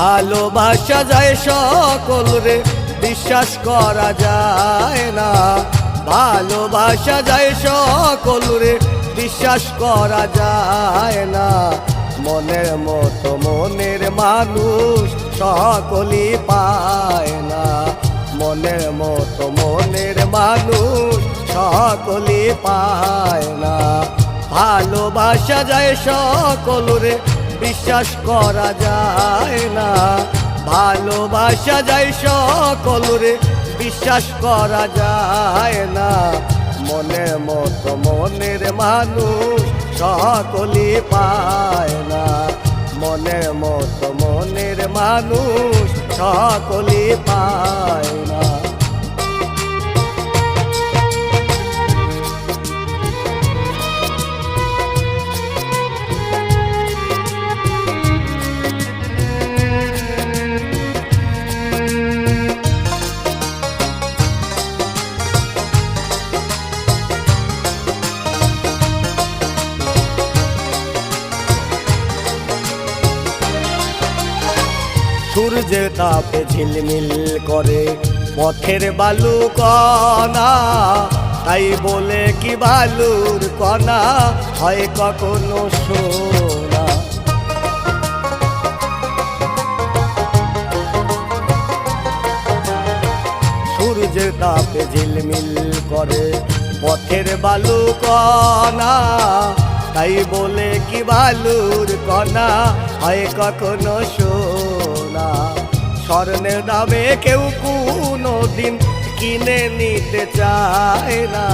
ভালোবাসা যায় সকল রে, বিশ্বাস করা যায় না। ভালোবাসা যায় সকল রে, বিশ্বাস করা যায় না। মনের মতো মনের মানুষ সকলই পায় না। মনের মতো মনের মানুষ সকলই পায় না। ভালোবাসা যায় সকল রে, বিশ্বাস করা যায় না। ভালোবাসা যায় সকল রে, বিশ্বাস করা যায় না। মনের মতো মনের মানুষ সকলই পায় না। মনের মতো মনের মানুষ সকলই পায় না। সূর্যের তাপে ঝিলমিল করে পথের বালু কণা, তাই বলে কি বালুর কণা হয় কখনো সোনা। সূর্যের তাপে ঝিলমিল করে পথের বালু কণা, তাই বলে কি বালুর কণা হয় কখনো সোনা। স্বর্ণের দামে কেউ কোনো দিন কিনে নিতে চায় না।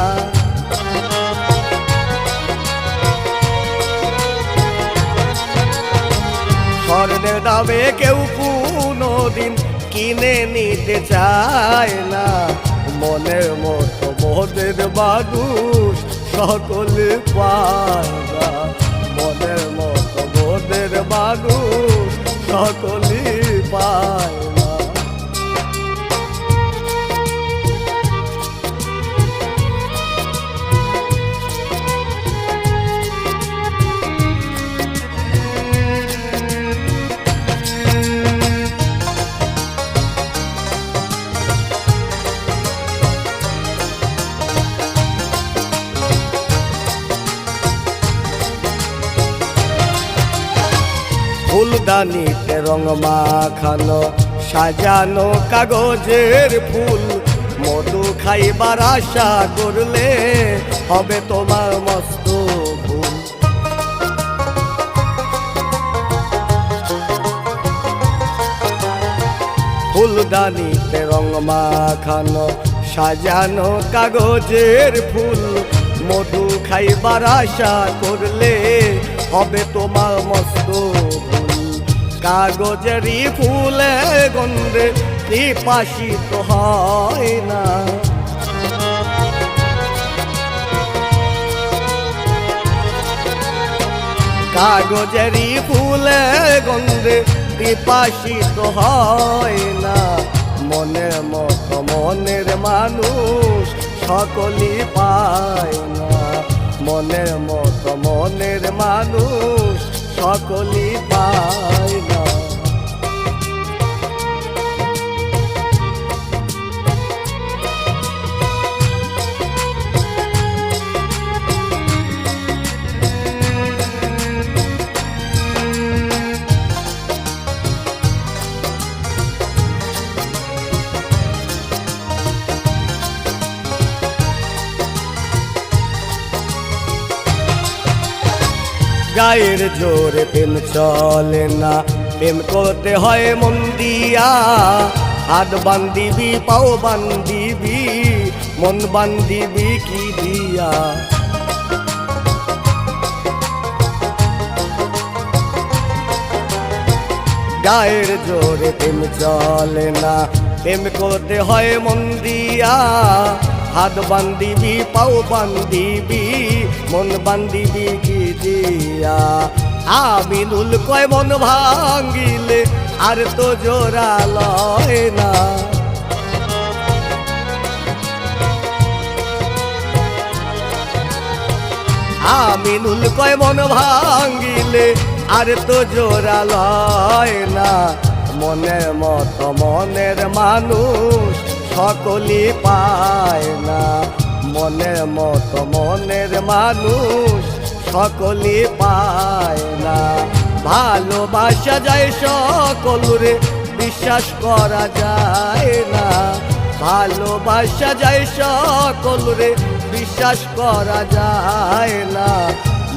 স্বর্ণের দামে কেউ কোনো দিন কিনে নিতে চায় না। মনের মতো মনের মানুষ সকলে পায় না। মনের মতো মনের মানুষ সকলে পায় না। ফুলদানিতে রং মাখানো সাজানো কাগজের ফুল, মধু খাইবার আশা করলে হবে তোমার মস্ত ভুল। ফুলদানিতে রং মাখানো সাজানো কাগজের ফুল, মধু খাইবার আশা করলে হবে তোমার মস্ত ভুল। কাগজেরই ফুলে গন্ধে পিপাসিত হয় না। কাগজেরই ফুলে গন্ধে পিপাসিত হয় না। মনের মতো মনের মানুষ সকলই পায় না। মনের মতো মনের মানুষ সকলই পায় না। গায়ের জোরে প্রেম চলে না, প্রেম করতে হয় মন দিয়া। হাত বান্ধিবি পাও বান্ধিবি, মন বান্ধিবি কি দিয়া। গায়ের জোরে প্রেম চলে না, প্রেম করতে হয় মন দিয়া। হাত বান্ধিবি পাও বান্ধিবি, মন বান্ধিবি কি দিয়া। আমিনুল কয় মন ভাঙ্গিলে আর তো জোড়া লয় না। আমিনুল কয় মন ভাঙ্গিলে আর তো জোড়া লয় না। মনের মতো মনের মানুষ সকলই পায় না, মনের মতো মনের মানুষ সকলই পায় না। ভালোবাসা যায় সকলরে বিশ্বাস করা যায় না, ভালোবাসা যায় সকলরে বিশ্বাস করা যায় না।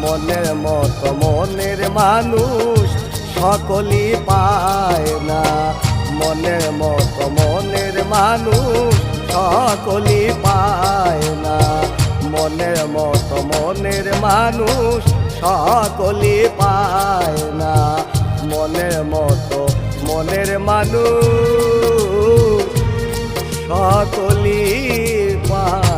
মনের মতো মনের মানুষ সকলই পায় না, মনের মতো মনের মানুষ সকলই পায় না, মনের মতো মনের মানুষ সকলই পায় না, মনের মতো মনের মানুষ সকলই পায়।